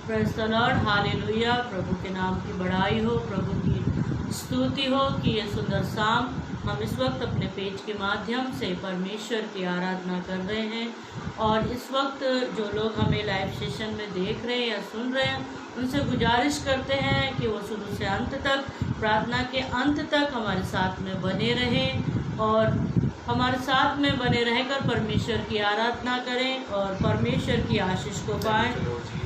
Praise the Lord, hallelujah. प्रभु के नाम की बड़ाई हो, प्रभु की स्तुति हो कि ये सुंदर शाम हम इस वक्त अपने पेज के माध्यम से परमेश्वर की आराधना कर रहे हैं। और इस वक्त जो लोग हमें लाइव सेशन में देख रहे हैं या सुन रहे हैं, उनसे गुजारिश करते हैं कि वो शुरू से अंत तक, प्रार्थना के अंत तक हमारे साथ में बने रहें और हमारे साथ में बने रहकर परमेश्वर की आराधना करें और परमेश्वर की आशीष को पाएं।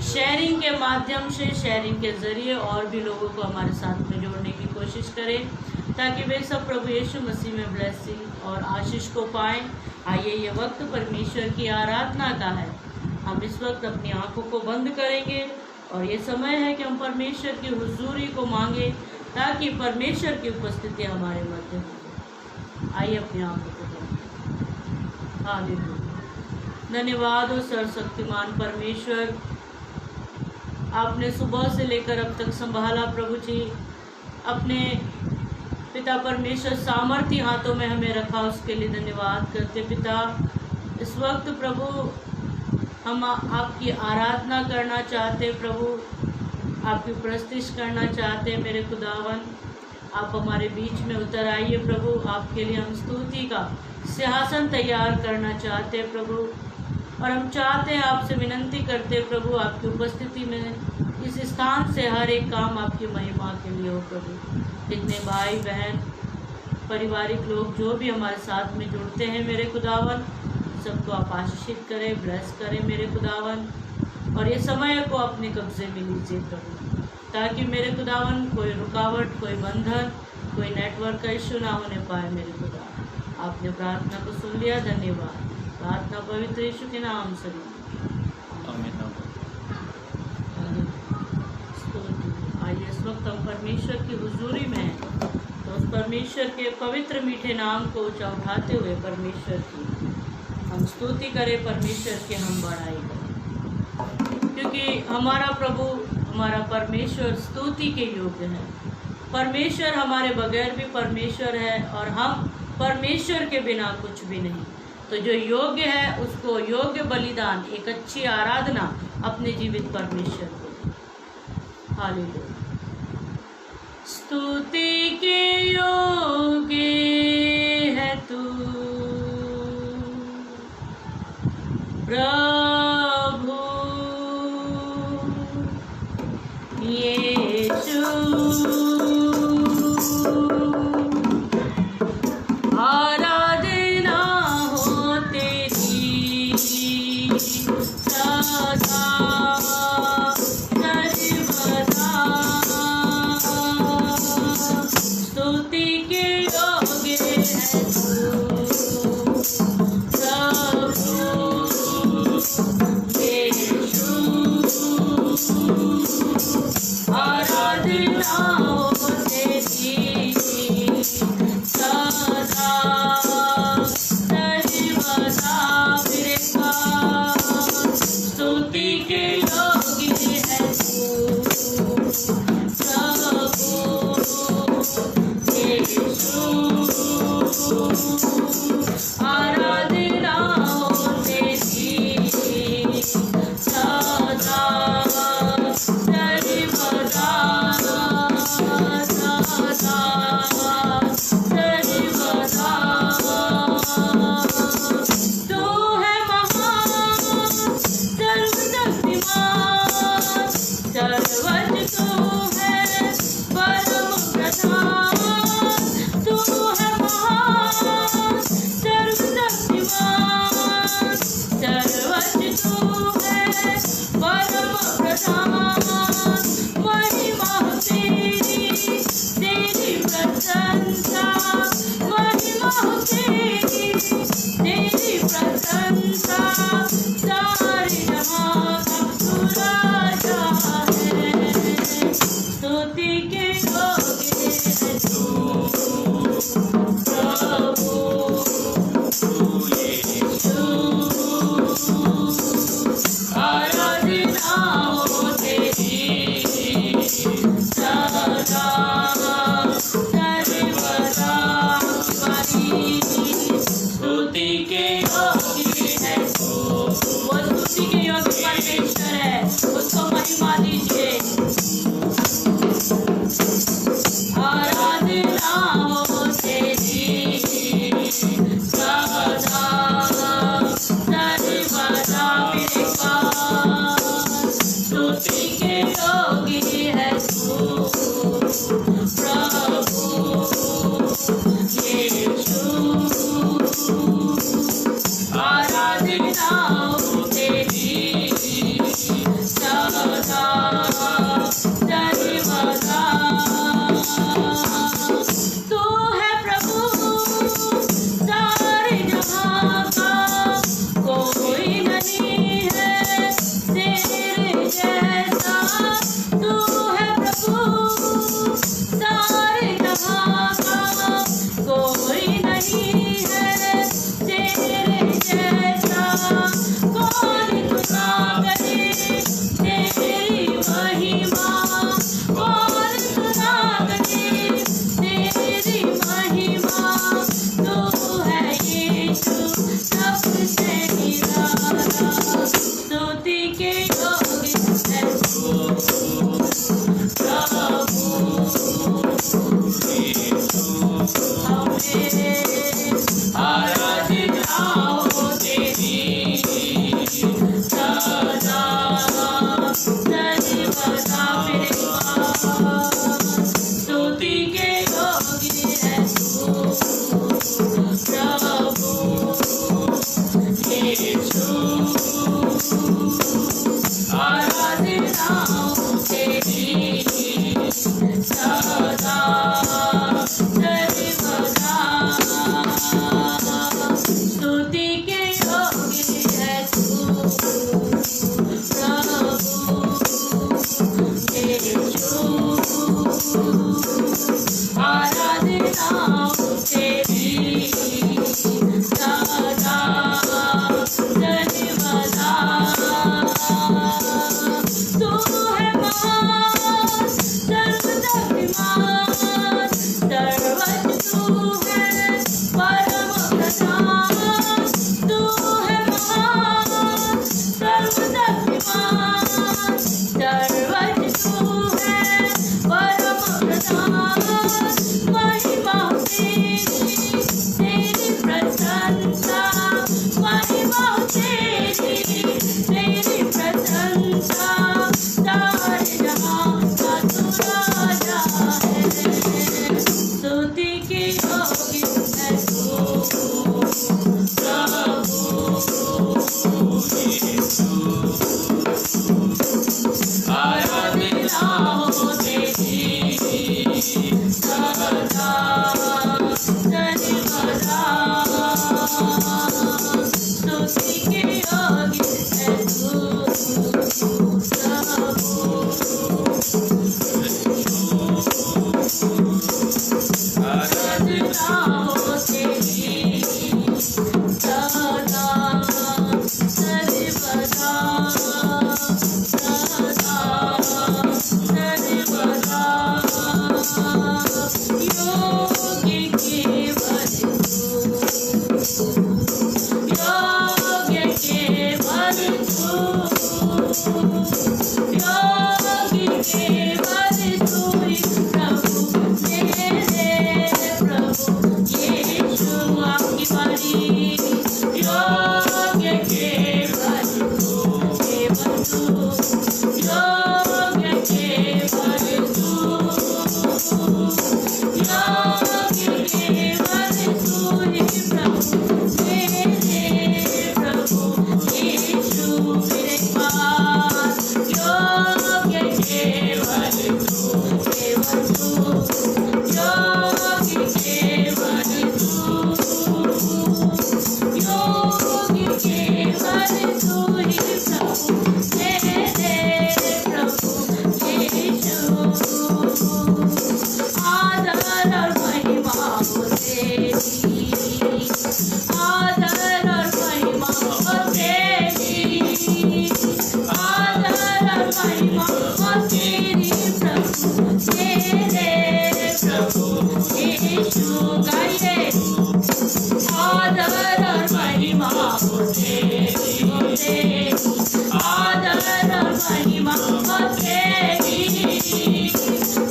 शेयरिंग के माध्यम से, शेयरिंग के ज़रिए और भी लोगों को हमारे साथ में जोड़ने की कोशिश करें ताकि वे सब प्रभु यीशु मसीह में ब्लेसिंग और आशीष को पाएं। आइए, ये वक्त परमेश्वर की आराधना का है। हम इस वक्त अपनी आंखों को बंद करेंगे और ये समय है कि हम परमेश्वर की हुजूरी को मांगे ताकि परमेश्वर की उपस्थिति हमारे मध्य हो। आइए अपनी आंखों को बंद। हालेलुया। धन्यवाद हो सर्वशक्तिमान परमेश्वर, आपने सुबह से लेकर अब तक संभाला प्रभु जी। अपने पिता परमेश्वर सामर्थ्य हाथों में हमें रखा, उसके लिए धन्यवाद करते पिता। इस वक्त प्रभु हम आपकी आराधना करना चाहते, प्रभु आपकी प्रस्तुति करना चाहते मेरे खुदावन। आप हमारे बीच में उतर आइए प्रभु। आपके लिए हम स्तुति का सिंहासन तैयार करना चाहते प्रभु, और हम चाहते हैं, आपसे विनती करते प्रभु, आपकी उपस्थिति में इस स्थान से हर एक काम आपकी महिमा के लिए हो प्रभु। जितने भाई बहन पारिवारिक लोग जो भी हमारे साथ में जुड़ते हैं मेरे खुदावन, सबको आप आशीषित करें, ब्लेस करें मेरे खुदावन। और ये समय को अपने कब्जे में लीजिए प्रभु, ताकि मेरे खुदावन कोई रुकावट, कोई बंधन, कोई नेटवर्क का इश्यू ना होने पाए मेरे खुदा। आपने प्रार्थना को सुन लिया, धन्यवाद। प्रार्थना पवित्र यीशु के नाम से। आइए, इस वक्त हम परमेश्वर की हुजूरी में हैं, तो उस परमेश्वर के पवित्र मीठे नाम को ऊंचा उठाते हुए परमेश्वर की हम स्तुति करें, परमेश्वर की हम बड़ाई करें, क्योंकि हमारा प्रभु, हमारा परमेश्वर स्तुति के योग्य है। परमेश्वर हमारे बगैर भी परमेश्वर है और हम परमेश्वर के बिना कुछ भी नहीं। तो जो योग्य है उसको योग्य बलिदान, एक अच्छी आराधना अपने जीवित परमेश्वर को। हालेलुया। स्तुति के योग्य है तू प्रभु यीशु, आराधना हो तेरी सदा सर्वदा। स्तुति के योग्य है तू प्रभु स्तुति के योग्य है तू। वो स्तुति के योग्य परमेश्वर है, उसको महिमा दीजिए। आराधना हो तेरी सदा सर्वदा मेरे पास। स्तुति के योग्य है तू प्रभु यीशु। आराधना हो तेरी सदा सर्वदा। तू है प्रभु सारे जहां का, कोई नहीं है तेरे जैसा। तू है प्रभु सारे जहां का, कोई नहीं है तेरे जैसा। कौन सुना करे तेरी महिमा, कौन सुना करे तेरी महिमा। तू है यीशु सबसे निराला। स्तुति के योग्य है तू प्रभु हमें। आराधना हो तेरी सदा सर्वदा मेरे पास। स्तुति के योग्य है तू प्रभु यीशु। आराधना हो तेरी सदा सर्वदा। स्तुति के योग्य है तू प्रभु यीशु। आराधना हो तेरी सदा सर्वदा। तू है महान सर्वशक्तिमान, सर्वज्ञ तू है परम प्रधान। हो तेरी आदर महिमा हो तेरी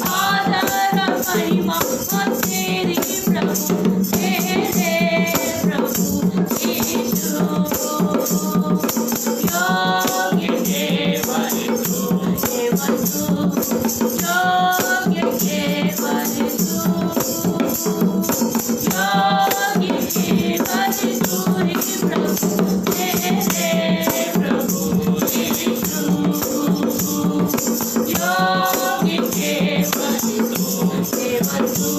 आदर महिमा हो तेरी प्रभु तेरे प्रभु यीशु योग्य केवल तू योग्य केवल तू योग्य केवल तू ही प्रभु तेरे प्रभु यीशु योग्य केवल तू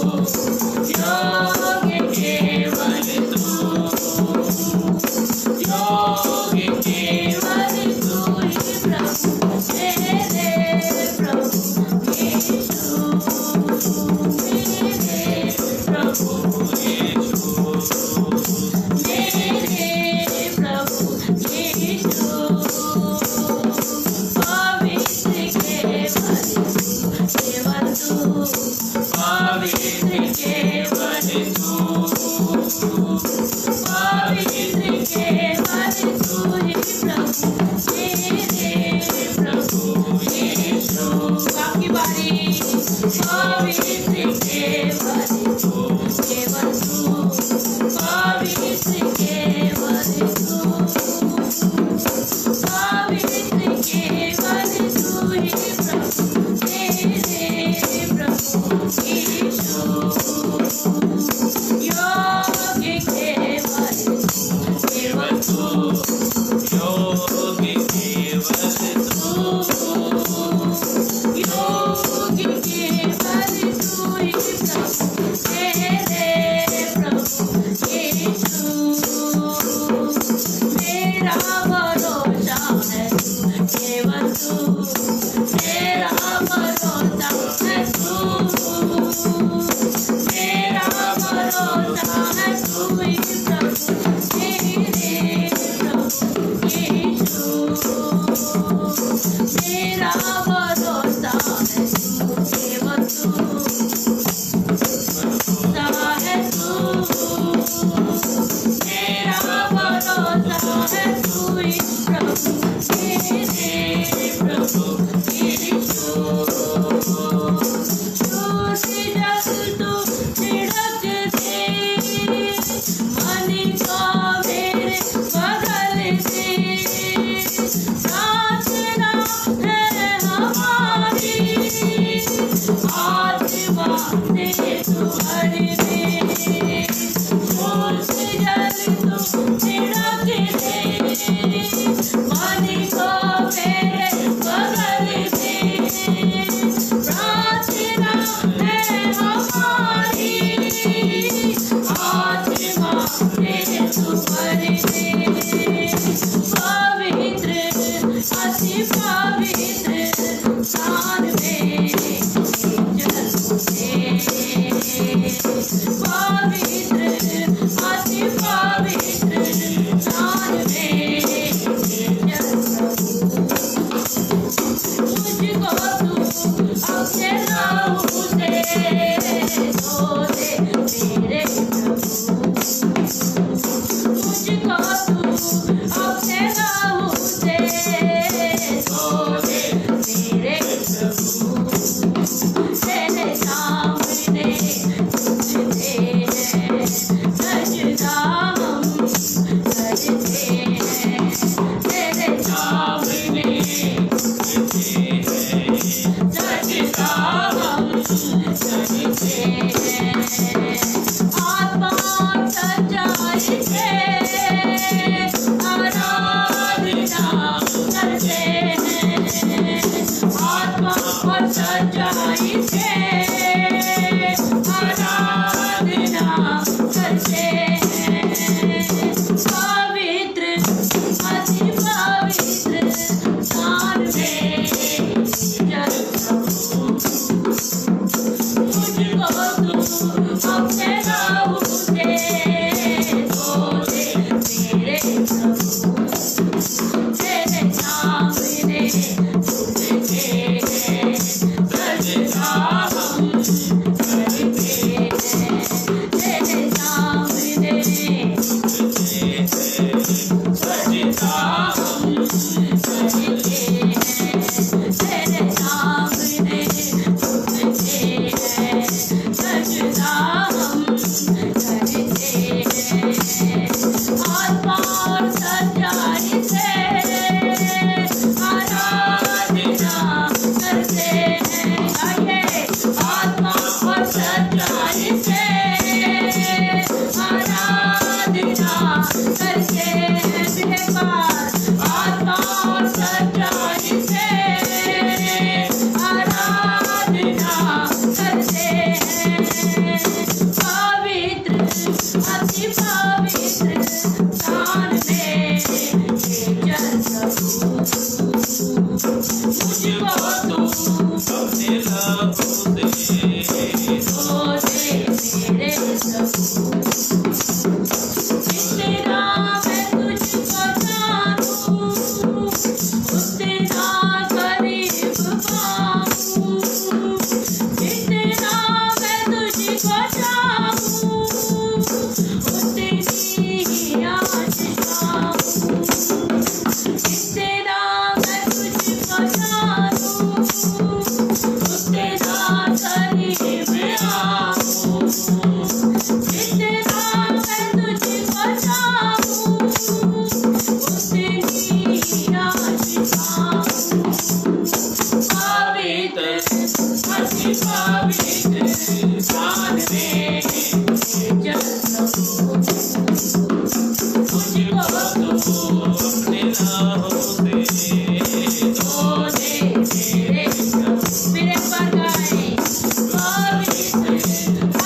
योग्य केवल तू योग्य केवल तू ही प्रभु तेरे प्रभु यीशु मेरे प्रभु यीशु मेरे प्रभु यीशु पवित्र केवल तू पवित्र केवल तू पवित्र केवल तू ही प्रभु तेरे प्रभु यीशु आपकी बारी पवित्र केवल तू पवित्र केवल तू पवित्र केवल तू ही प्रभु तेरे प्रभु यीशु योग्य केवल तू योग्य केवल तू योग्य केवल तू ही प्रभु तेरे प्रभु यीशु मेरा भरोसा है केवल तू मेरा भरोसा है तू मेरा भरोसा है तू ही प्रभु तेरे प्रभु यीशु मेरा भरोसा है तू केवल तू मेरा भरोसा है तू ही प्रभु तेरे प्रभु यीशु टूटी जग तू छिड़क दे मन को मेरे बदल दे प्रार्थना है हमारी आत्मा से तू भर दे टूटी जग तू छिड़क दे मन को मेरे बदल दे प्रार्थना है हमारी आत्मा से तू भर दे पवित्र अति पवित्र स्थान में पवित्र अति पवित्र स्थान में मुझको तू अपने लहू से धो दे मेरे प्रभु मुझको तू अपने लहू से धो दे मेरे प्रभु तेरे सामने तुझे है सजदा हम करते हैं तेरे सामने तुझे है सजदा हम करते हैं आत्मा सच्चाई से आराधना करते हैं आत्मा और सच्चाई से आराधना करते हैं पवित्र अपने राहों से धो दे मेरे प्रभु। मेरे पर गाए पवित्र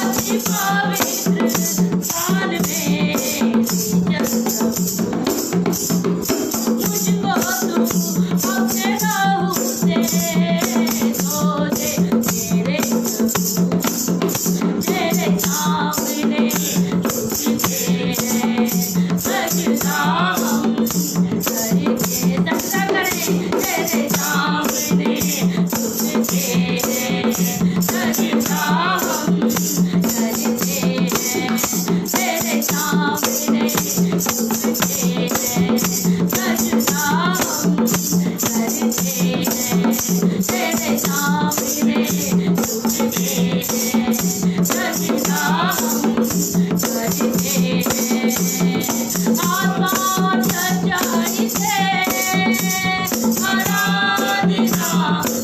अति पवित्र स्थान में मुझको तू अपने राहों से धो दे मेरे प्रभु। तेरे सामने सजदा हम करके सजदा करें तेरे सामने तुझे सजदा हम करके तेरे सामने तुझे सजदा हम करके तेरे सामने तुझे सजदा हम करके आत्मा और सच्चाई से आराधना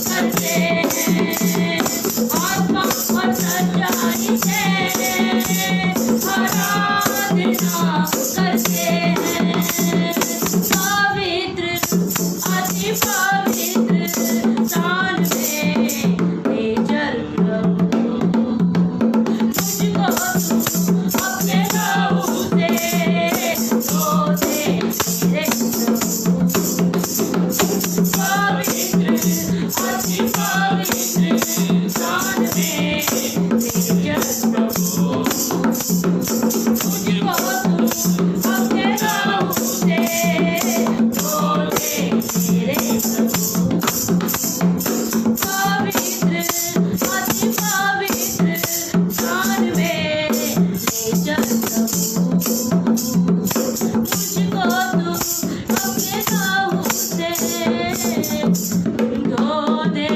करते हैं। आत्मा और सच्चाई से आराधना करते हैं। पवित्र अति पवित्र स्थान में ले चल प्रभु। मुझको तू अपने राहों से धो दे मेरे प्रभु। पवित्र अति पवित्र स्थान में ले चल प्रभु। मुझको तू अपने राहों से धो दे मेरे प्रभु। पवित्र अति पवित्र स्थान में ले चल प्रभु। मुझको तू अपने राहों से धो दे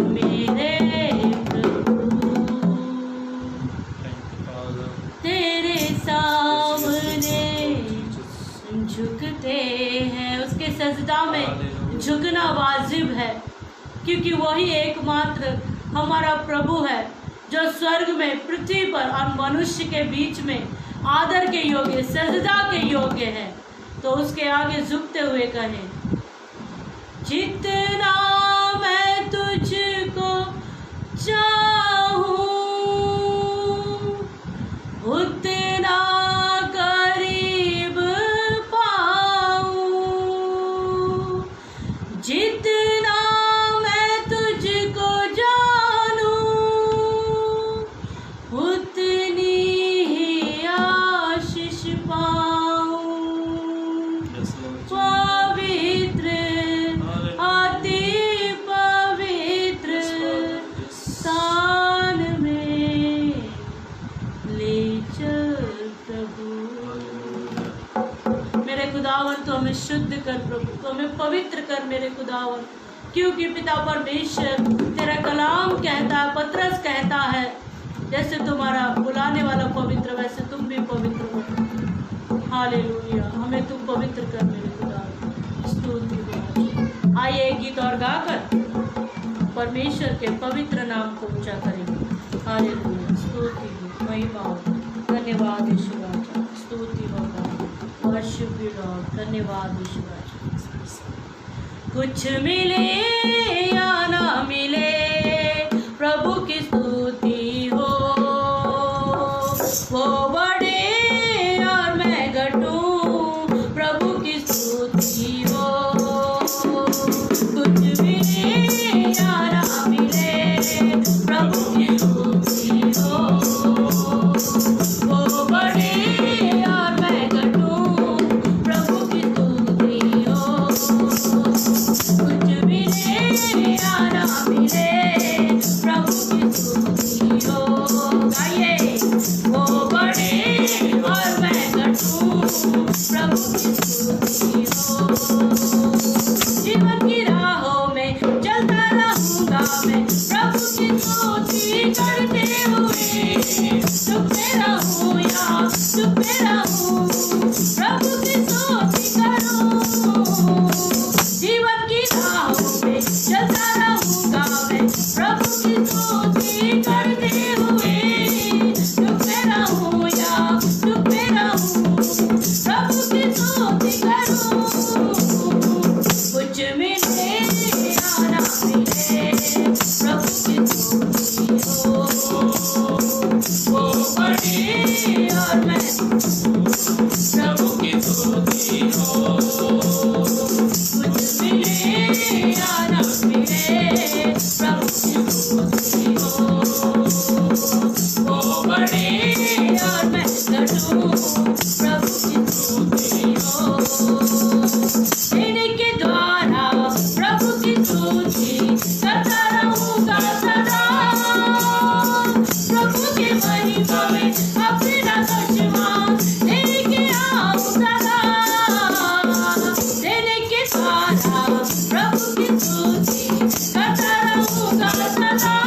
मेरे प्रभु। तेरे सामने झुकते हैं। उसके सजदा में झुकना वाजिब है, क्योंकि वही एकमात्र हमारा प्रभु है जो स्वर्ग में, पृथ्वी पर और मनुष्य के बीच में आदर के योग्य, सजदा के योग्य है। तो उसके आगे झुकते हुए कहें, जितना मैं तुझको चाहूं उतना करीब पाऊं। जितना मैं तुझको जानूं उतनी ही आशीष पाऊं। पवित्र अति पवित्र स्थान में ले चल प्रभु। मेरे खुदावन तो हमें शुद्ध कर प्रभु, तो हमें पवित्र कर मेरे खुदावन, क्योंकि पिता परमेश्वर तेरा कलाम कहता है, पतरस कहता है, जैसे तुम्हारा बुलाने वाला पवित्र वैसे तुम भी पवित्र हो। हालेलुया। हमें तुम पवित्र कर मेरे खुदावन। स्तुति हो। आइए एक गीत और गाकर परमेश्वर के पवित्र नाम को ऊंचा करेंगे। हालेलुया। स्तुति हो, महिमा हो, धन्यवाद यीशु राजा। स्तुति हो गॉड, वर्शिप यू लॉर्ड। धन्यवाद यीशु राजा। कुछ मिले या ना मिले प्रभु की स्तुति हो, वो बड़े और मैं घटूं प्रभु की स्तुति हो। कुछ मिले या ना मिले प्रभु की स्तुति हो, वो बड़े और मैं घटूं प्रभु की स्तुति हो। कुछ मिले या ना मिले प्रभु की स्तुति हो। गाइए, वो बड़े और मैं घटूं प्रभु की स्तुति हो। जीवन की राहों में चलता रहूंगा मैं प्रभु की स्तुति करते हुए। चुपते रहूं या चुपते रहूं प्रभु की स्तुति करूं। जीवन की राहों में चलता रहूंगा मैं प्रभु की स्तुति करते हुए। चुपते रहूं या चुपते रहूं प्रभु की स्तुति की स्तुति हो। कुछ मिले या न मिले प्रभु की स्तुति हो। वो बड़े और मैं घटूं प्रभु की स्तुति हो। इनके द्वारा प्रभु की स्तुति करता रहूंगा सदा। प्रभु के महिमा में अपना कश्मा लेके आऊं सदा। देने के द्वारा प्रभु की स्तुति करता रहूंगा सदा।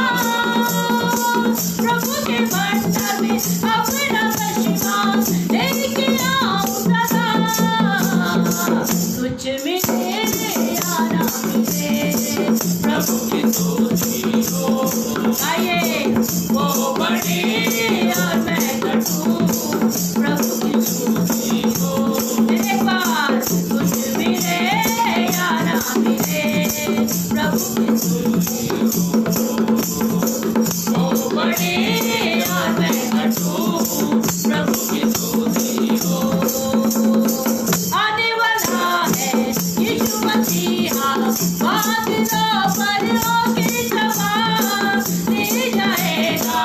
प्रभु के भंडार में अपना कश्मा लेके आऊं सदा। कुछ मिले या ना मिले प्रभु की स्तुति हो। आइए वो बड़े और मैं घटूं प्रभु की स्तुति हो। एक बार कुछ मिले या ना मिले प्रभु की स्तुति हो। वो बड़े और मैं घटूं प्रभु की स्तुति हो। आने वाला है यीशु मसीहा बादलों पर होके सवार ले जाएगा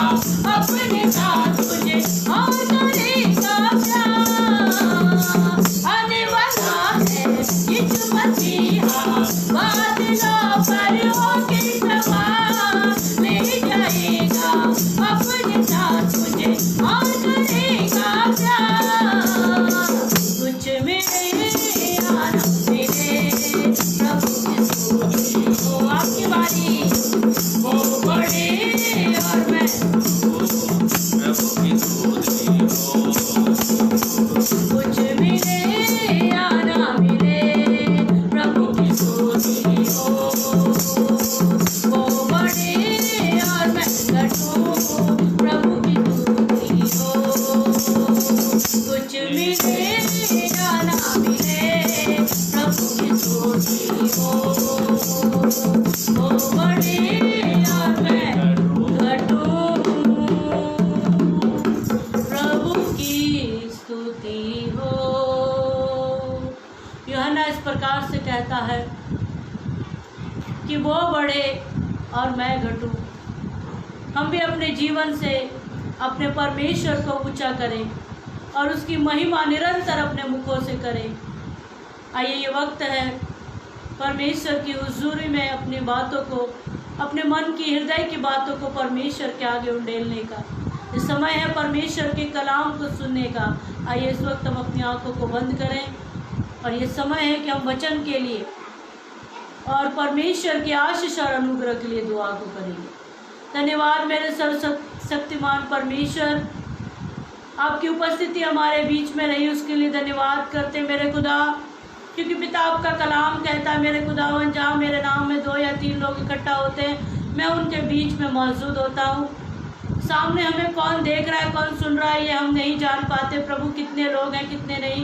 अपने साथ तुझे और करेगा प्यार। आने वाला है यीशु मसीहा बादलों पर होके सवार ले जाएगा अपने साथ तुझे और करेगा प्यार। कुछ मिले या न मिले प्रभु की स्तुति हो। आपकी बारी वो बड़े और मैं प्रभु की स्तुति हो। कुछ मिले या ना मिले प्रभु की स्तुति हो। वो बड़े और मैं घटूं प्रभु की स्तुति हो। कुछ मिले या ना मिले प्रभु की स्तुति हो। वो बड़े और मैं घटूं प्रभु की स्तुति हो। यूहन्ना इस प्रकार से कहता है कि वो बढ़े और मैं घटूं। हम भी अपने जीवन से अपने परमेश्वर को ऊंचा करें और उसकी महिमा निरंतर अपने मुखों से करें। आइए ये वक्त है परमेश्वर की हुजूरी में अपनी बातों को, अपने मन की हृदय की बातों को परमेश्वर के आगे उंडेलने का। ये समय है परमेश्वर के कलाम को सुनने का। आइए इस वक्त हम अपनी आंखों को बंद करें और ये समय है कि हम वचन के लिए और परमेश्वर की आशीष और अनुग्रह के लिए दुआ को करेंगे। धन्यवाद मेरे सर्वशक्तिमान परमेश्वर, आपकी उपस्थिति हमारे बीच में रही उसके लिए धन्यवाद करते मेरे खुदा, क्योंकि पिता आपका कलाम कहता है मेरे खुदावन जहाँ मेरे नाम में 2 या 3 लोग इकट्ठा होते हैं मैं उनके बीच में मौजूद होता हूँ। सामने हमें कौन देख रहा है कौन सुन रहा है ये हम नहीं जान पाते प्रभु, कितने लोग हैं कितने नहीं,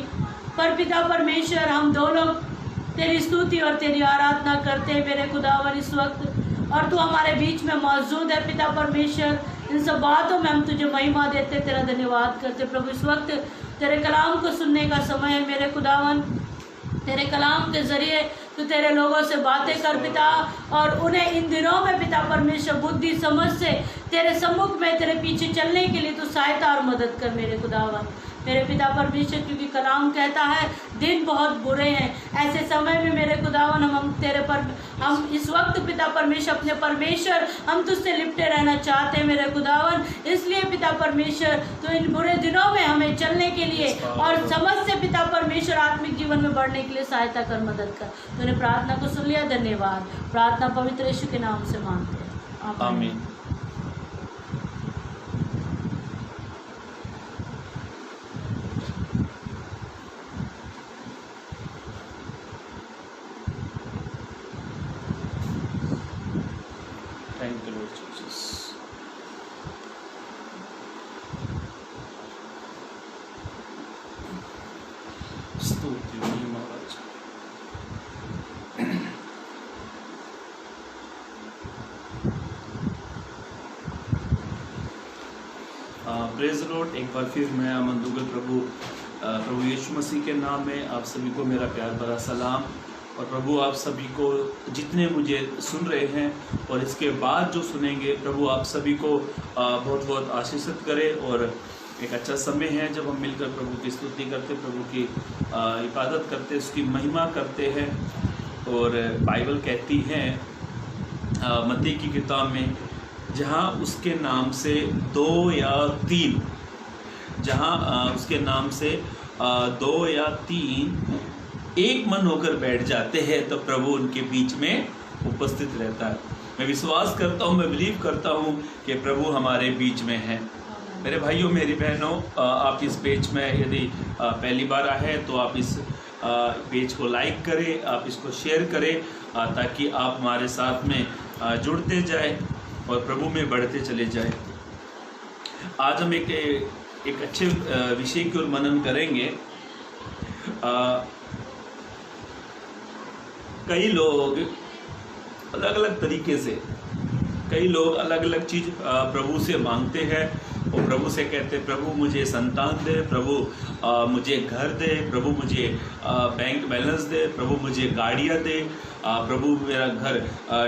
पर पिता परमेश्वर हम 2 लोग तेरी स्तुति और तेरी आराधना करते हैं मेरे खुदावन इस वक्त, और तू हमारे बीच में मौजूद है पिता परमेश्वर। इन सब बातों में हम तुझे महिमा देते, तेरा धन्यवाद करते प्रभु। इस वक्त तेरे कलाम को सुनने का समय है मेरे खुदावन, तेरे कलाम के ज़रिए तू तेरे लोगों से बातें कर पिता, और उन्हें इन दिनों में पिता परमेश्वर बुद्धि समझ से तेरे सम्मुख में तेरे पीछे चलने के लिए तू सहायता और मदद कर मेरे खुदावन मेरे पिता परमेश्वर, क्योंकि कलाम कहता है दिन बहुत बुरे हैं। ऐसे समय में मेरे खुदावन हम इस वक्त पिता परमेश्वर अपने परमेश्वर हम तुझसे लिपटे रहना चाहते हैं मेरे खुदावन। इसलिए पिता परमेश्वर तो इन बुरे दिनों में हमें चलने के लिए और समझ से पिता परमेश्वर आत्मिक जीवन में बढ़ने के लिए सहायता कर, मदद कर। तूने प्रार्थना को सुन लिया, धन्यवाद। प्रार्थना पवित्र यीशु के नाम से मांगते हैं, आमीन। Thank you, Lord Jesus. स्तुति महिमा राजा। Praise Lord. एक बार फिर मैं अमन दुगल प्रभु प्रभु यीशु मसीह के नाम में आप सभी को मेरा प्यार भरा सलाम। और प्रभु आप सभी को जितने मुझे सुन रहे हैं और इसके बाद जो सुनेंगे, प्रभु आप सभी को बहुत बहुत आशीषित करे। और एक अच्छा समय है जब हम मिलकर प्रभु की स्तुति करते, प्रभु की इबादत करते, उसकी महिमा करते हैं। और बाइबल कहती है मत्ती की किताब में, जहाँ उसके नाम से 2 या 3, जहाँ उसके नाम से 2 या 3 एक मन होकर बैठ जाते हैं तो प्रभु उनके बीच में उपस्थित रहता है। मैं विश्वास करता हूँ, मैं बिलीव करता हूँ कि प्रभु हमारे बीच में है। मेरे भाइयों, मेरी बहनों, आप इस पेज में यदि पहली बार आए तो आप इस पेज को लाइक करें, आप इसको शेयर करें, ताकि आप हमारे साथ में जुड़ते जाए और प्रभु में बढ़ते चले जाए। आज हम एक अच्छे विषय की ओर मनन करेंगे। कई लोग अलग अलग तरीके से, कई लोग अलग अलग चीज़ प्रभु से मांगते हैं और प्रभु से कहते हैं, प्रभु मुझे संतान दे, प्रभु मुझे घर दे, प्रभु मुझे बैंक बैलेंस दे, प्रभु मुझे गाड़ियाँ दे, प्रभु मेरा घर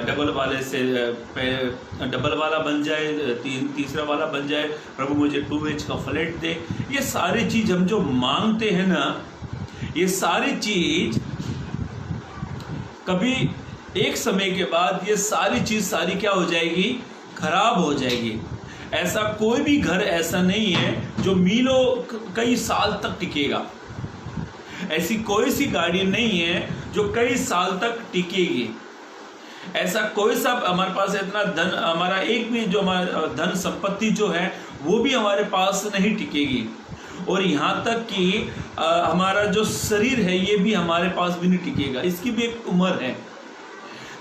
डबल वाले से डबल वाला बन जाए, तीसरा वाला बन जाए, प्रभु मुझे 2 BH का फ्लैट दे। ये सारी चीज़ हम जो मांगते हैं ना, ये सारी चीज़ कभी एक समय के बाद ये सारी चीज़ सारी क्या हो जाएगी? खराब हो जाएगी। ऐसा कोई भी घर ऐसा नहीं है जो मीलों कई साल तक टिकेगा। ऐसी कोई सी गाड़ी नहीं है जो कई साल तक टिकेगी। ऐसा कोई सा हमारे पास इतना धन, हमारा एक भी जो हमारा धन संपत्ति जो है वो भी हमारे पास नहीं टिकेगी। और यहाँ तक कि हमारा जो शरीर है ये भी हमारे पास भी नहीं टिकेगा, इसकी भी एक उम्र है।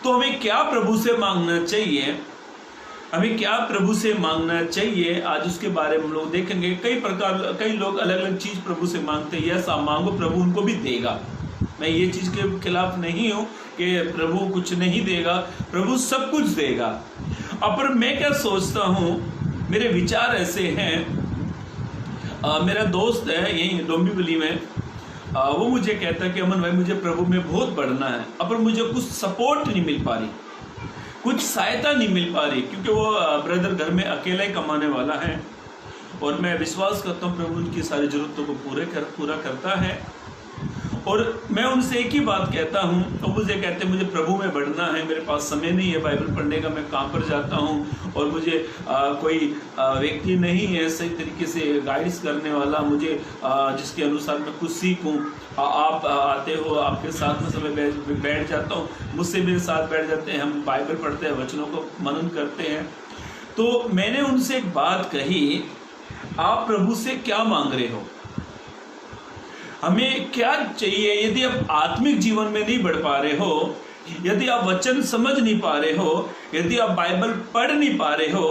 तो हमें क्या प्रभु से मांगना चाहिए? हमें क्या प्रभु से मांगना चाहिए, आज उसके बारे में हम लोग देखेंगे। कई लोग अलग अलग चीज़ प्रभु से मांगते हैं। यस, आप मांगो, प्रभु उनको भी देगा। मैं ये चीज़ के खिलाफ नहीं हूँ कि प्रभु कुछ नहीं देगा, प्रभु सब कुछ देगा। पर मैं क्या सोचता हूँ, मेरे विचार ऐसे हैं। मेरा दोस्त है यहीं डोंबिवली में, वो मुझे कहता है कि अमन भाई मुझे प्रभु में बहुत बढ़ना है, पर मुझे कुछ सपोर्ट नहीं मिल पा रही, कुछ सहायता नहीं मिल पा रही, क्योंकि वो ब्रदर घर में अकेला ही कमाने वाला है। और मैं विश्वास करता हूँ प्रभु उनकी सारी ज़रूरतों को पूरा करता है। और मैं उनसे एक ही बात कहता हूँ, तो मुझे कहते हैं मुझे प्रभु में बढ़ना है, मेरे पास समय नहीं है बाइबल पढ़ने का, मैं काम पर जाता हूँ और मुझे कोई व्यक्ति नहीं है सही तरीके से गाइड्स करने वाला, मुझे जिसके अनुसार मैं कुछ सीखूँ। आप आते हो, आपके साथ में समय बैठ जाता हूँ, मुझसे मेरे साथ बैठ जाते हैं, हम बाइबल पढ़ते हैं, वचनों को मनन करते हैं। तो मैंने उनसे एक बात कही, आप प्रभु से क्या मांग रहे हो? हमें क्या चाहिए? यदि आप आत्मिक जीवन में नहीं बढ़ पा रहे हो, यदि आप वचन समझ नहीं पा रहे हो, यदि आप बाइबल पढ़ नहीं पा रहे हो,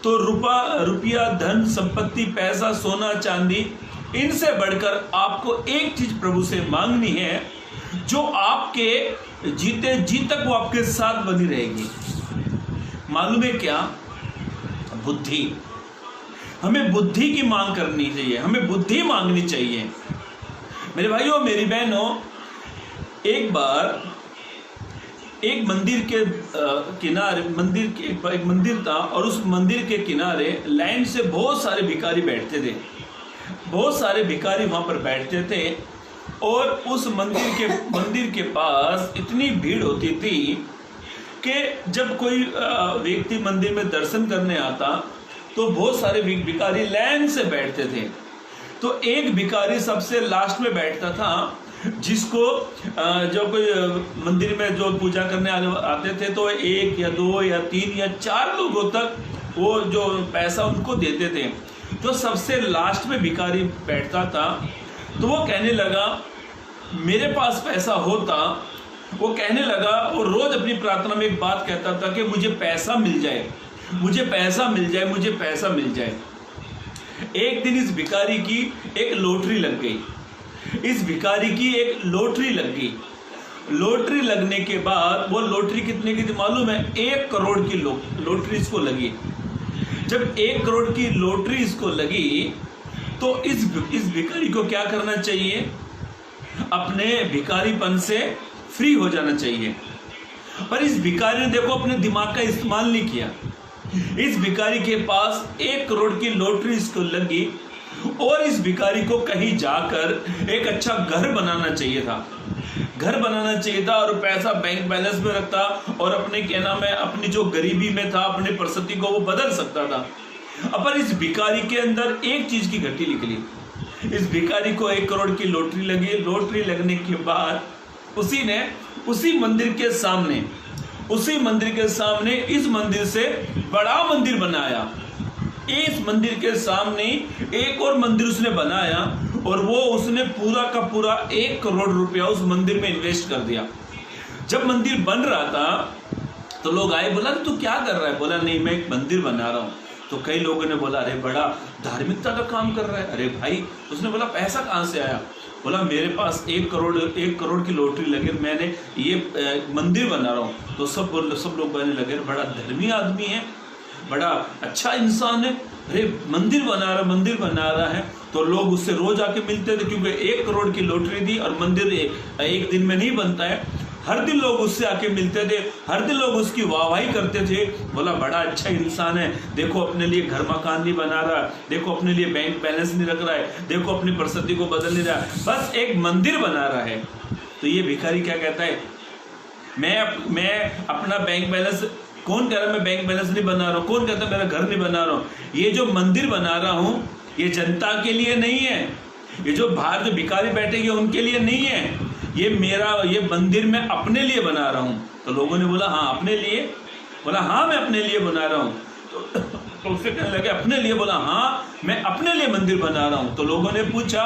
तो रुपया, धन, संपत्ति, पैसा, सोना, चांदी, इनसे बढ़कर आपको एक चीज प्रभु से मांगनी है, जो आपके जीते जी तक वो आपके साथ बनी रहेगी। मालूम है क्या? बुद्धि। हमें बुद्धि की मांग करनी चाहिए, हमें बुद्धि मांगनी चाहिए। मेरे भाइयों, मेरी बहनों, एक बार एक मंदिर के किनारे, एक मंदिर था और उस मंदिर के किनारे लाइन से बहुत सारे भिखारी बैठते थे। बहुत सारे भिखारी वहाँ पर बैठते थे और उस मंदिर के पास इतनी भीड़ होती थी कि जब कोई व्यक्ति मंदिर में दर्शन करने आता तो बहुत सारे भिखारी लाइन से बैठते थे। तो एक भिखारी सबसे लास्ट में बैठता था, जिसको जो कोई मंदिर में जो पूजा करने आते थे तो 1 या 2 या 3 या 4 लोगों तक वो जो पैसा उनको देते थे। जो सबसे लास्ट में भिखारी बैठता था तो वो कहने लगा, मेरे पास पैसा होता, वो कहने लगा, वो रोज अपनी प्रार्थना में एक बात कहता था कि मुझे पैसा मिल जाए, मुझे पैसा मिल जाए, मुझे पैसा मिल जाए। एक दिन इस भिखारी की एक लॉटरी लग गई। इस भिखारी की एक लॉटरी लग गई। लॉटरी लगने के बाद, वो लॉटरी कितने की थी मालूम है? 1 करोड़ की लॉटरी इसको लगी। जब 1 करोड़ की लॉटरी इसको लगी तो इस भिखारी को क्या करना चाहिए? अपने भिखारीपन से फ्री हो जाना चाहिए। पर इस भिखारी ने देखो अपने दिमाग का इस्तेमाल नहीं किया। इस भिखारी के पास 1 करोड़ की लॉटरी इसको लगी और इस भिखारी को कहीं जाकर एक अच्छा घर बनाना चाहिए था, घर बनाना चाहिए था और पैसा बैंक बैलेंस में रखता और अपने क्या नाम है, अपनी जो गरीबी में था अपनी परिस्थिति को वो बदल सकता था। पर इस भिखारी के अंदर एक चीज की घटी निकली। इस भिखारी को 1 करोड़ की लॉटरी लगी। लॉटरी लगने के बाद उसी ने उसी मंदिर के सामने इस मंदिर से बड़ा मंदिर बनाया। इस मंदिर के सामने एक और मंदिर उसने बनाया और वो उसने पूरा का पूरा 1 करोड़ रुपया उस मंदिर में इन्वेस्ट कर दिया। जब मंदिर बन रहा था तो लोग आए, बोला तू क्या कर रहा है? बोला नहीं, मैं एक मंदिर बना रहा हूँ। तो कई लोगों ने बोला अरे बड़ा धार्मिकता का काम कर रहा है। अरे भाई, उसने बोला पैसा कहाँ से आया? बोला मेरे पास 1 करोड़ की लॉटरी लगे, मैंने ये मंदिर बना रहा हूँ। तो सब लोग कहने लगे बड़ा धर्मी आदमी है, बड़ा अच्छा इंसान है, अरे मंदिर बना रहा है। तो लोग उससे रोज आके मिलते थे क्योंकि 1 करोड़ की लॉटरी दी और मंदिर एक दिन में नहीं बनता है। हर दिन लोग उससे आके मिलते थे, हर दिन लोग उसकी वाहवाही करते थे। बोला बड़ा अच्छा इंसान है, देखो अपने लिए घर मकान नहीं बना रहा, देखो अपने लिए बैंक बैलेंस नहीं रख रहा है, देखो अपनी परिस्थिति को बदल नहीं रहा, बस एक मंदिर बना रहा है। तो ये भिखारी क्या कहता है? मैं अपना बैंक बैलेंस, कौन कह रहा है मैं बैंक बैलेंस नहीं बना रहा हूँ? कौन कहता है मेरा घर नहीं बना रहा हूँ? ये जो मंदिर बना रहा हूँ ये जनता के लिए नहीं है, ये जो बाहर जो भिखारी बैठेंगे उनके लिए नहीं है, ये मंदिर मैं अपने लिए बना रहा हूँ। तो लोगों ने बोला हाँ अपने लिए? बोला हाँ मैं अपने लिए बना रहा हूँ। तो उससे कहने लगे अपने लिए? बोला हाँ मैं अपने लिए मंदिर बना रहा हूँ। तो लोगों ने पूछा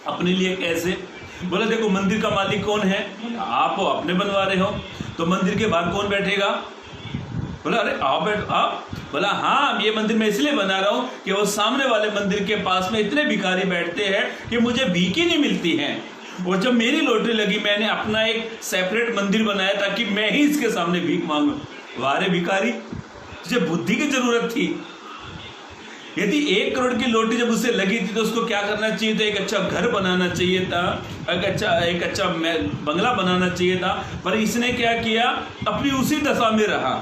अपने लिए कैसे? बोला देखो मंदिर का मालिक कौन है? आप हो, अपने बनवा रहे हो। तो मंदिर के बाहर कौन बैठेगा? बोला अरे आप। बोला हाँ ये मंदिर मैं इसलिए बना रहा हूँ कि वो सामने वाले मंदिर के पास में इतने भिखारी बैठते हैं कि मुझे भीख ही नहीं मिलती है। और जब मेरी लॉटरी लगी मैंने अपना एक सेपरेट मंदिर बनाया ताकि मैं ही इसके सामने भीख मांगू। वारे भिखारी, तुझे बुद्धि की जरूरत थी। यदि 1 करोड़ की लॉटरी जब उसे लगी थी तो उसको क्या करना चाहिए था? एक अच्छा घर बनाना चाहिए था, एक अच्छा बंगला बनाना चाहिए था। पर इसने क्या किया? अपनी उसी दशा में रहा।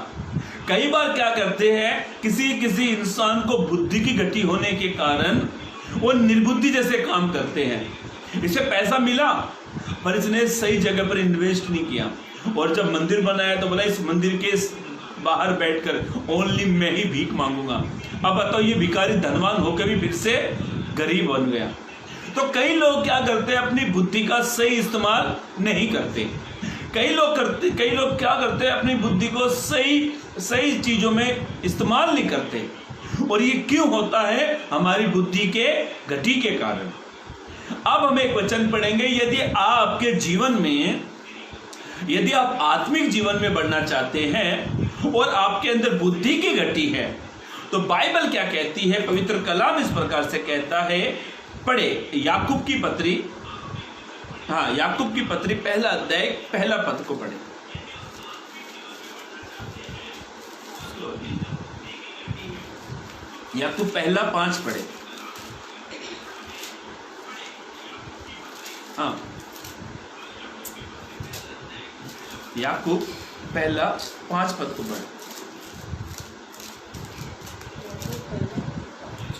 कई बार क्या करते हैं, किसी इंसान को बुद्धि की घटी होने के कारण वो निर्बुद्धि जैसे काम करते हैं। इसे पैसा मिला पर इसने सही जगह पर इन्वेस्ट नहीं किया और जब मंदिर बनाया तो बोला इस मंदिर के बाहर बैठकर ओनली मैं ही भीख मांगूंगा। अब बताओ ये भिखारी धनवान होकर भी फिर से गरीब बन गया। तो कई लोग क्या करते हैं, अपनी बुद्धि का सही इस्तेमाल नहीं करते। कई लोग क्या करते हैं, अपनी बुद्धि को सही चीजों में इस्तेमाल नहीं करते। और ये क्यों होता है? हमारी बुद्धि के घटी के कारण। अब हम एक वचन पढ़ेंगे, यदि आप आत्मिक जीवन में बढ़ना चाहते हैं और आपके अंदर बुद्धि की घटी है तो बाइबल क्या कहती है? पवित्र कलाम इस प्रकार से कहता है, पढ़े याकूब की पत्री, याकूब की पत्री 1 अध्याय 1 पद को पढ़े। याकूब 1:5 पढ़े। याकूब 1:5 पद को पढ़े।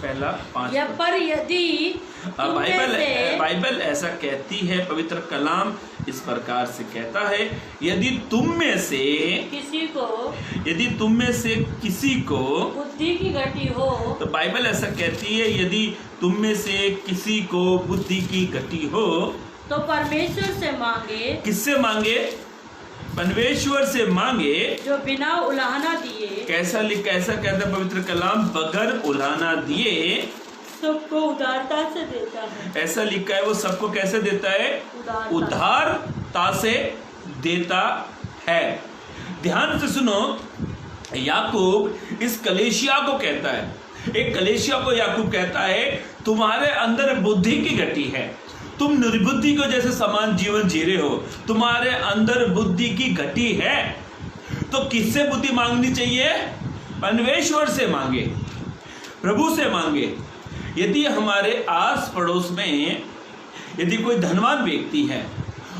1:5 पर यदि बाइबल ऐसा कहती है, पवित्र कलाम इस प्रकार से कहता है, यदि तुम में से किसी को बुद्धि की घटी हो, तो बाइबल ऐसा कहती है यदि तुम में से किसी को बुद्धि की घटी हो तो परमेश्वर से मांगे। किससे मांगे? परमेश्वर से मांगे जो बिना उलाहना दिए। कैसा कहता है पवित्र कलाम? बगैर उलाहना दिए सबको उदारता से देता है। ऐसा लिखा है, वो सबको कैसे देता है? उदारता से देता है। ध्यान से सुनो, याकूब इस कलेशिया को कहता है, एक कलेशिया को याकूब कहता है तुम्हारे अंदर बुद्धि की घटी है, तुम निर्बुद्धि को जैसे समान जीवन जी रहे हो, तुम्हारे अंदर बुद्धि की घटी है। तो किससे बुद्धि मांगनी चाहिए? परमेश्वर से मांगे, प्रभु से मांगे। यदि हमारे आस पड़ोस में यदि कोई धनवान व्यक्ति है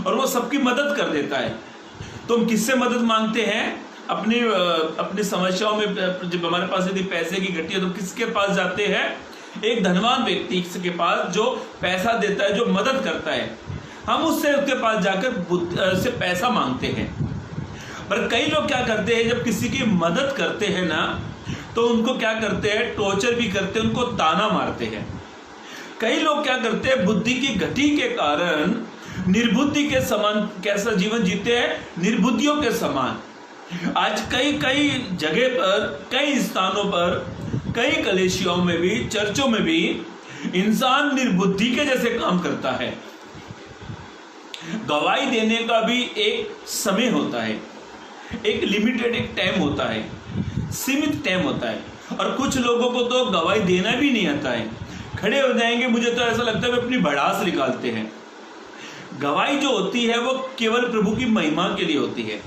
और वो सबकी मदद कर देता है, तो हम किससे मदद मांगते हैं? अपनी समस्याओं में जब हमारे पास यदि पैसे की घटी है तो किसके पास जाते हैं? एक धनवान व्यक्ति के पास जो पैसा देता है, जो मदद करता है। हम उसके पास जाकर से पैसा मांगते हैं। पर कई लोग क्या करते हैं, जब किसी की मदद करते हैं ना, तो उनको क्या करते हैं? टॉर्चर भी करते हैं, उनको ताना मारते हैं। कई लोग क्या करते हैं? बुद्धि की घटी के कारण निर्बुद्धि के समान कैसा जीवन जीते हैं? निर्बुद्धियों के समान। आज कई जगह पर, कई स्थानों पर, कई कलेशियों में भी, चर्चों में भी इंसान निर्बुद्धि के जैसे काम करता है। गवाही देने का भी एक समय होता है, एक लिमिटेड एक टाइम होता है, सीमित टाइम होता है। और कुछ लोगों को तो गवाही देना भी नहीं आता है, खड़े हो जाएंगे, मुझे तो ऐसा लगता है वे अपनी भड़ास निकालते हैं। गवाही जो होती है वो केवल प्रभु की महिमा के लिए होती है।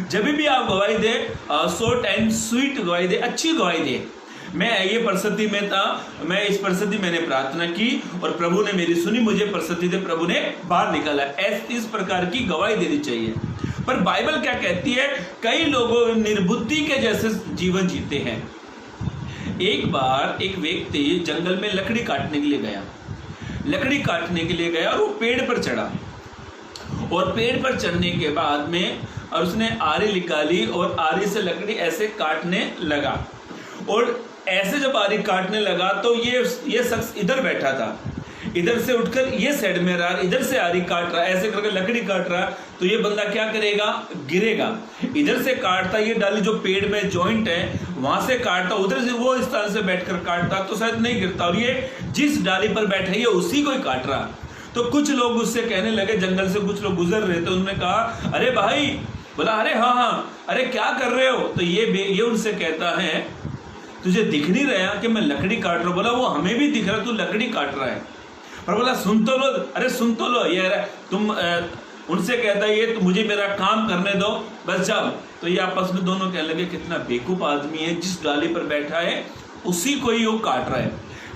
जब भी आप गवाही दे, शॉर्ट एंड स्वीट गवाही दे, अच्छी गवाही दे। मैं ये परिस्थिति में था, मैं इस परिस्थिति मैंने प्रार्थना की और प्रभु ने मेरी सुनी, मुझे परिस्थिति से प्रभु ने बाहर निकाला। इस प्रकार की गवाही देनी चाहिए। पर बाइबल क्या कहती है? कई लोगों निर्बुद्धि के जैसे जीवन जीते हैं। एक बार एक व्यक्ति जंगल में लकड़ी काटने के लिए गया, और वो पेड़ पर चढ़ा, और पेड़ पर चढ़ने के बाद में और उसने आरी निकाली और आरी से लकड़ी ऐसे काटने लगा। और ऐसे जब आरी काटने लगा तो ये शख्स इधर बैठा था, इधर से उठकर ये साइड में रहा, इधर से आरी काट रहा, ऐसे करके लकड़ी काट रहा। तो ये बंदा क्या करेगा? गिरेगा। इधर से काटता, ये डाली जो पेड़ में जॉइंट है वहां से काटता, उधर से वो इस तरह से बैठकर काटता तो शायद नहीं गिरता। और ये जिस डाली पर बैठा है उसी को ही काट रहा। तो कुछ लोग उससे कहने लगे, जंगल से कुछ लोग गुजर रहे थे, उन्होंने कहा, अरे भाई, बोला, अरे हाँ, अरे क्या कर रहे हो? तो ये उनसे कहता है, तुझे दिख नहीं रहा कि मैं लकड़ी काट रहा हूँ? बोला, वो हमें भी दिख रहा, तू लकड़ी काट रहा है। पर बोला, सुन तो लो, अरे सुन तो लो, ये तुम उनसे कहता है, ये तो मुझे मेरा काम करने दो, बस जाओ। तो ये आपस में दोनों कहने लगे, कितना बेवकूफ आदमी है, जिस डाली पर बैठा है उसी को ही वो काट रहा है।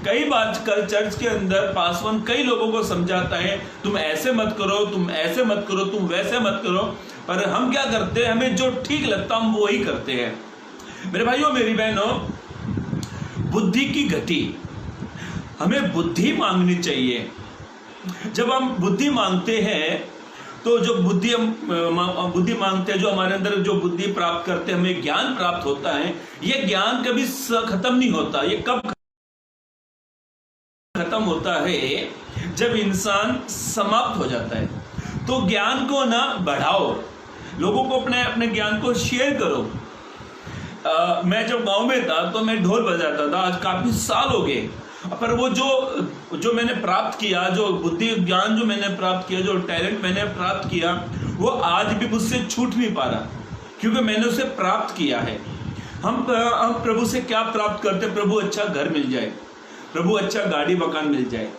कई बार कल चर्च के अंदर पासवान कई लोगों को समझाता है, तुम ऐसे मत करो, तुम ऐसे मत करो, तुम वैसे मत करो। पर हम क्या करते हैं? हमें जो ठीक लगता हम वो ही करते हैं। मेरे भाइयों, मेरी बहनों, बुद्धि की घटी, हमें बुद्धि मांगनी चाहिए। जब हम बुद्धि मांगते हैं तो जो बुद्धि मांगते हैं, जो हमारे अंदर जो बुद्धि प्राप्त करते हैं, हमें ज्ञान प्राप्त होता है। ये ज्ञान कभी खत्म नहीं होता। ये कब खत्म होता है? जब इंसान समाप्त हो जाता है। तो ज्ञान को ना बढ़ाओ, लोगों को अपने ज्ञान को शेयर करो। मैं जब गांव में था तो मैं ढोल बजाता था, आज काफी साल हो गए। पर वो जो मैंने प्राप्त किया, जो बुद्धि ज्ञान जो मैंने प्राप्त किया, जो टैलेंट मैंने प्राप्त किया, वो आज भी मुझसे छूट नहीं पा रहा, क्योंकि मैंने उसे प्राप्त किया है। हम प्रभु से क्या प्राप्त करते? प्रभु अच्छा घर मिल जाए, प्रभु अच्छा गाड़ी मकान मिल जाए,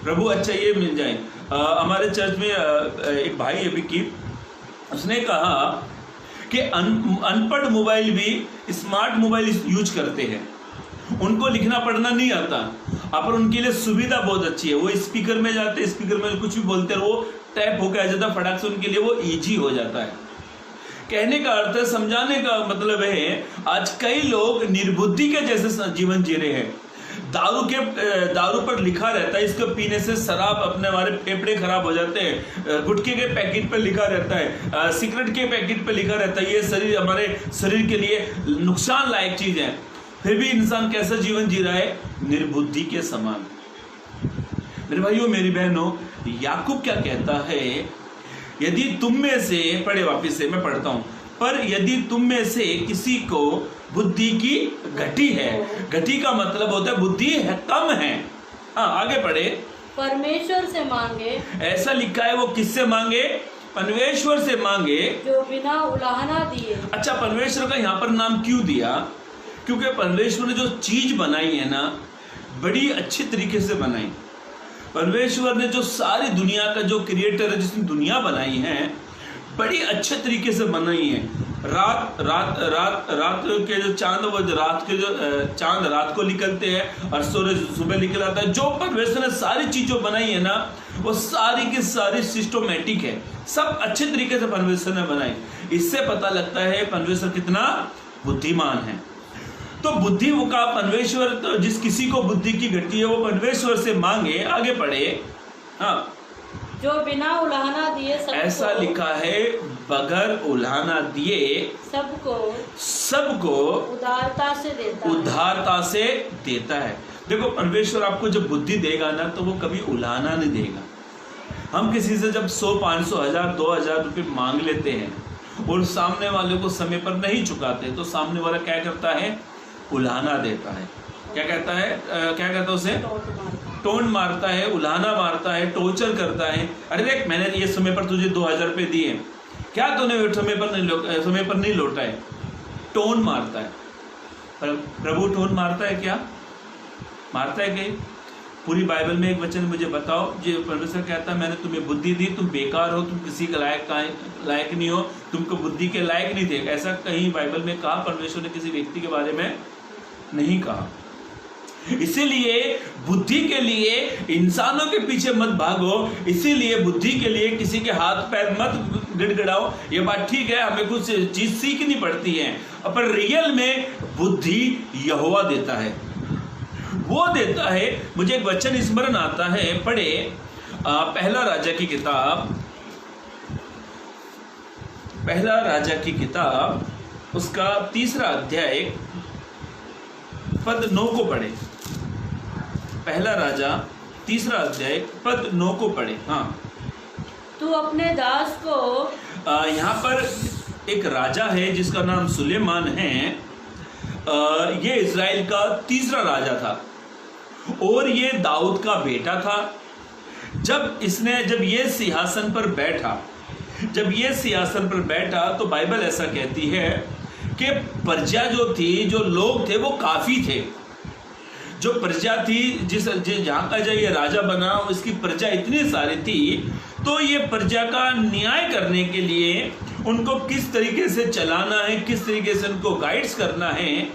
प्रभु अच्छा ये मिल जाए। हमारे चर्च में एक भाई है विकी, उसने कहा कि अनपढ़ मोबाइल भी स्मार्ट मोबाइल यूज करते हैं, उनको लिखना पढ़ना नहीं आता, पर उनके लिए सुविधा बहुत अच्छी है। वो स्पीकर में जाते, स्पीकर में कुछ भी बोलते हैं, वो टैप होकर आ जाता फटाक से, उनके लिए वो इजी हो जाता है। कहने का अर्थ है, समझाने का मतलब है, आज कई लोग निर्बुद्धि के जैसे जीवन जी रहे हैं। दारू पर लिखा रहता है, इसको पीने से शराब अपने हमारे फेफड़े खराब हो जाते हैं। गुटखे के पैकेट पर लिखा रहता है, सिगरेट के पैकेट पर लिखा रहता है, ये हमारे शरीर के लिए नुकसान लायक चीज है। फिर भी इंसान कैसा जीवन जी रहा है? निर्बुद्धि के समान। मेरे भाइयों, मेरी बहनों, याकूब क्या कहता है? यदि तुम में से, पढ़े वापिस से, मैं पढ़ता हूं, पर यदि तुम में से किसी को बुद्धि की घटी है, घटी का मतलब होता है बुद्धि है, कम है। हाँ, आगे पढ़े। परमेश्वर से मांगे। ऐसा लिखा है, वो किससे मांगे? परमेश्वर से मांगे, जो बिना उलाहना दिए। अच्छा, परमेश्वर का यहाँ पर नाम क्यों दिया? क्योंकि परमेश्वर ने जो चीज बनाई है ना, बड़ी अच्छी तरीके से बनाई। परमेश्वर ने जो सारी दुनिया का जो क्रिएटर है, जिसने दुनिया बनाई है, बड़ी अच्छे तरीके से बनाई है। रात रात रात रात के जो चांद, वो रात के जो चांद रात को निकलते हैं और सूरज सुबह निकल आता है। जो परमेश्वर ने सारी चीजों बनाई है ना, वो सारी की सारी सिस्टोमेटिक है, सब अच्छे तरीके से परमेश्वर ने बनाई। इससे पता लगता है परमेश्वर कितना बुद्धिमान है। तो बुद्धि का परमेश्वर, तो जिस किसी को बुद्धि की घटी है वो परमेश्वर से मांगे, आगे पढ़े। हाँ, जो बिना उलाहना दिए ऐसा लिखा है, बगैर उलाहना दिए सबको उदारता से देता है। देखो परमेश्वर आपको जब बुद्धि देगा ना, तो वो कभी उलाहना नहीं देगा। हम किसी से जब 100, 500, 1000, 2000 रुपये मांग लेते हैं और सामने वाले को समय पर नहीं चुकाते, तो सामने वाला क्या करता है? उलाहना देता है। क्या कहता है? क्या कहता है उसे? टोन मारता है, उलाहना मारता है, टॉर्चर करता है। अरे देख, मैंने ये समय पर तुझे 2000 रुपये दिए, क्या तूने समय पर नहीं लौटा है? टोन मारता है। पर प्रभु टोन मारता है क्या? मारता है क्या? पूरी बाइबल में एक वचन मुझे बताओ जो परमेश्वर कहता है मैंने तुम्हें बुद्धि दी, तुम बेकार हो, तुम किसी के लायक नहीं हो, तुमको बुद्धि के लायक नहीं थे। ऐसा कहीं बाइबल में कहा? परमेश्वर ने किसी व्यक्ति के बारे में नहीं कहा। इसीलिए बुद्धि के लिए इंसानों के पीछे मत भागो, इसीलिए बुद्धि के लिए किसी के हाथ पैर मत गिड़गिड़ाओ। ये बात ठीक है, हमें कुछ चीज सीखनी पड़ती है, पर रियल में बुद्धि यहोवा देता है, वो देता है। मुझे एक वचन स्मरण आता है, पढ़े पहला राजा की किताब उसका 3 अध्याय पद 9 को पढ़े। पहला राजा 3 अध्याय पद 9 को पढ़े। हाँ, तू अपने दास को, यहाँ पर एक राजा है जिसका नाम सुलेमान है। ये इज़राइल का 3रा राजा था और ये दाऊद का बेटा था। जब ये सिंहासन पर बैठा, तो बाइबल ऐसा कहती है कि प्रजा जो थी, जो लोग थे, वो काफी थे। जो प्रजा थी, जहाँ का जो ये राजा बना, इसकी प्रजा इतनी सारी थी, तो ये प्रजा का न्याय करने के लिए उनको किस तरीके से चलाना है, किस तरीके से उनको गाइड्स करना है,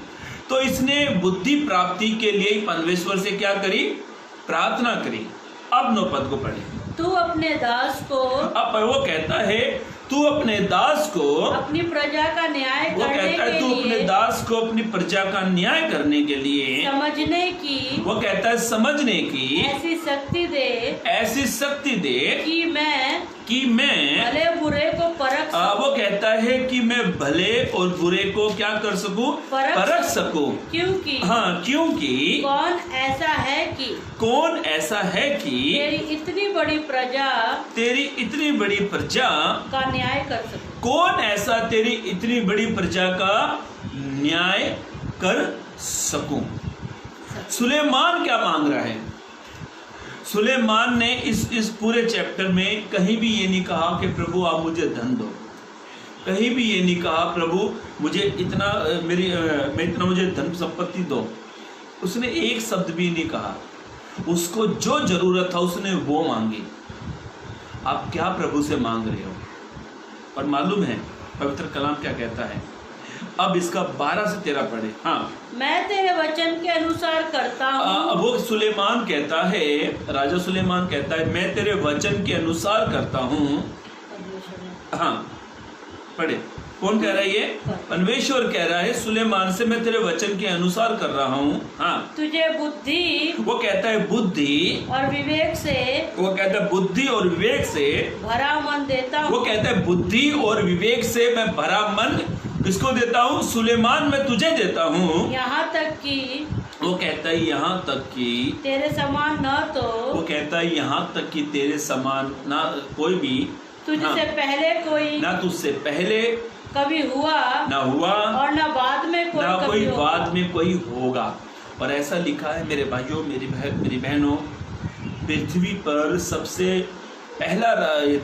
तो इसने बुद्धि प्राप्ति के लिए परमेश्वर से क्या करी? प्रार्थना करी। अब 9 पद को पढ़े। तू अपने दास को, अब वो कहता है तू अपने दास को अपनी प्रजा का न्याय करने के लिए, तू अपने दास को अपनी प्रजा का न्याय करने के लिए समझने की ऐसी शक्ति दे कि मैं भले बुरे को परख सकूं। वो कहता है कि मैं भले और बुरे को क्या कर सकूं? परख सकूं। क्योंकि कौन ऐसा है कि तेरी इतनी बड़ी प्रजा का न्याय कर सकूं। कौन ऐसा तेरी इतनी बड़ी प्रजा का न्याय कर सकूं? सुलेमान क्या मांग रहा है? सुलेमान ने इस पूरे चैप्टर में कहीं भी ये नहीं कहा कि प्रभु आप मुझे धन दो, कहीं भी ये नहीं कहा प्रभु मुझे इतना मुझे धन संपत्ति दो। उसने एक शब्द भी नहीं कहा। उसको जो जरूरत था उसने वो मांगी। आप क्या प्रभु से मांग रहे हो? और मालूम है पवित्र कलाम क्या कहता है? अब इसका 12 से 13 पढ़े। हाँ, मैं तेरे वचन के अनुसार करता हूँ। वो सुलेमान कहता है, राजा सुलेमान कहता है मैं तेरे वचन के अनुसार करता हूँ। हाँ, पढ़े। कौन कह रहा है? ये परमेश्वर कह रहा है सुलेमान से, मैं तेरे वचन के अनुसार कर रहा हूँ। हाँ, तुझे बुद्धि, वो कहता है बुद्धि और विवेक से, वो कहता है बुद्धि और विवेक से भरा मन देता हूँ। वो कहता है बुद्धि और विवेक से मैं भरा मन किसको देता हूँ? सुलेमान मैं तुझे देता हूँ। यहाँ तक कि, वो कहता है यहाँ तक कि तेरे समान न तो, वो कहता है यहाँ तक कि तेरे समान ना कोई भी, तुझसे पहले कोई, ना तुझसे पहले कभी हुआ, ना हुआ, और ना बाद में कोई, ना कोई बाद में कोई होगा। और ऐसा लिखा है मेरे भाइयों, मेरी बहनों, पृथ्वी पर सबसे पहला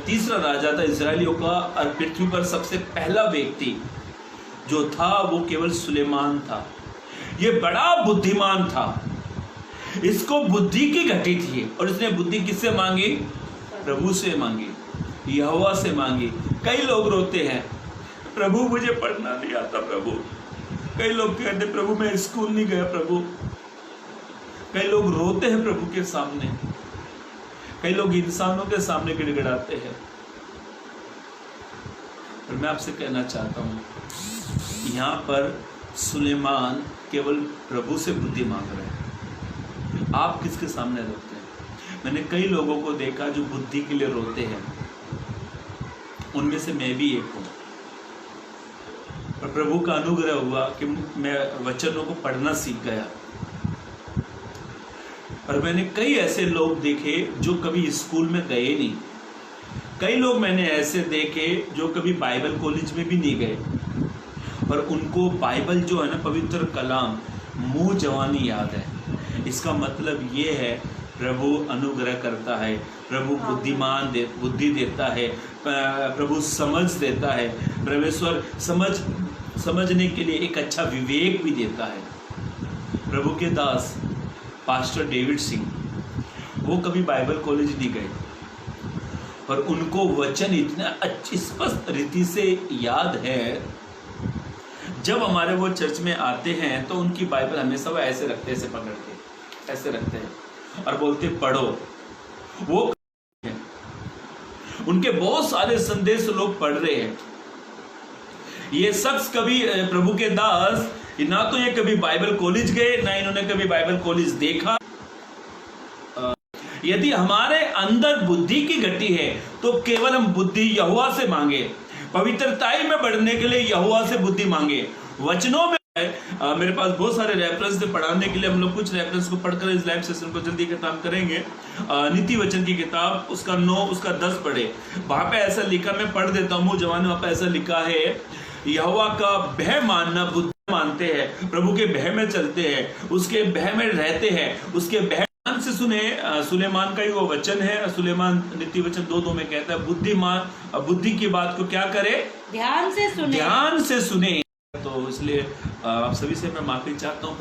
3रा राजा था इजरायलियों का, और पृथ्वी पर सबसे पहला व्यक्ति जो था वो केवल सुलेमान था। ये बड़ा बुद्धिमान था, इसको बुद्धि की घटी थी, और इसने बुद्धि किससे मांगी? प्रभु से मांगी। यहोवा से मांगी। कई लोग रोते हैं, प्रभु मुझे पढ़ना नहीं आता प्रभु। कई लोग कहते प्रभु मैं स्कूल नहीं गया प्रभु। कई लोग रोते हैं प्रभु के सामने, कई लोग इंसानों के सामने गिड़गिड़ाते हैं। और मैं आपसे कहना चाहता हूं, यहाँ पर सुलेमान केवल प्रभु से बुद्धि मांग रहे हैं। आप किसके सामने रोते हैं? मैंने कई लोगों को देखा जो बुद्धि के लिए रोते हैं, उनमें से मैं भी एक हूं। और प्रभु का अनुग्रह हुआ कि मैं वचनों को पढ़ना सीख गया। और मैंने कई ऐसे लोग देखे जो कभी स्कूल में गए नहीं। कई लोग मैंने ऐसे देखे जो कभी बाइबल कॉलेज में भी नहीं गए, पर उनको बाइबल जो है ना, पवित्र कलाम मुंह जवानी याद है। इसका मतलब ये है प्रभु अनुग्रह करता है, प्रभु बुद्धि देता है, प्रभु समझ देता है, परमेश्वर समझने के लिए एक अच्छा विवेक भी देता है। प्रभु के दास पास्टर डेविड सिंह, वो कभी बाइबल कॉलेज नहीं गए, पर उनको वचन इतना अच्छी स्पष्ट रीति से याद है। जब हमारे वो चर्च में आते हैं तो उनकी बाइबल हमेशा वो ऐसे रखते हैं, ऐसे पकड़ के ऐसे रखते हैं और बोलते पढ़ो। वो उनके बहुत सारे संदेश लोग पढ़ रहे हैं। ये शख्स कभी प्रभु के दास ना तो ये कभी बाइबल कॉलेज गए, ना इन्होंने कभी बाइबल कॉलेज देखा। यदि हमारे अंदर बुद्धि की गति है तो केवल हम बुद्धि यहोवा से मांगे। पवित्रताई में बढ़ने के लिए यहोवा से बुद्धि मांगे। वचनों में मेरे पास बहुत सारे रेफरेंस थे पढ़ाने के लिए। हम लोग कुछ रेफरेंस को पढ़कर इस लाइव सेशन को जल्दी खत्म करेंगे। नीति वचन की किताब उसका 9 उसका 10 पढ़े। वहां पे ऐसा लिखा, मैं पढ़ देता हूँ जवान। वहां पे ऐसा लिखा है, यहोवा का भय मानना बुद्धि मानते हैं, प्रभु के भय में चलते हैं, उसके भय में रहते हैं, उसके भय से सुने। सुलेमान का ही वो वचन है। सुलेमान नीति वचन 2:2 में कहता है, बुद्धिमान बुद्धि की बात को क्या करे? ध्यान से सुने। तो इसलिए आप सभी से मैं माफी चाहता हूँ।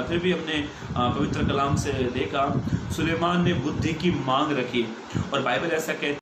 फिर भी हमने पवित्र कलाम से देखा सुलेमान ने बुद्धि की मांग रखी, और बाइबल ऐसा कहती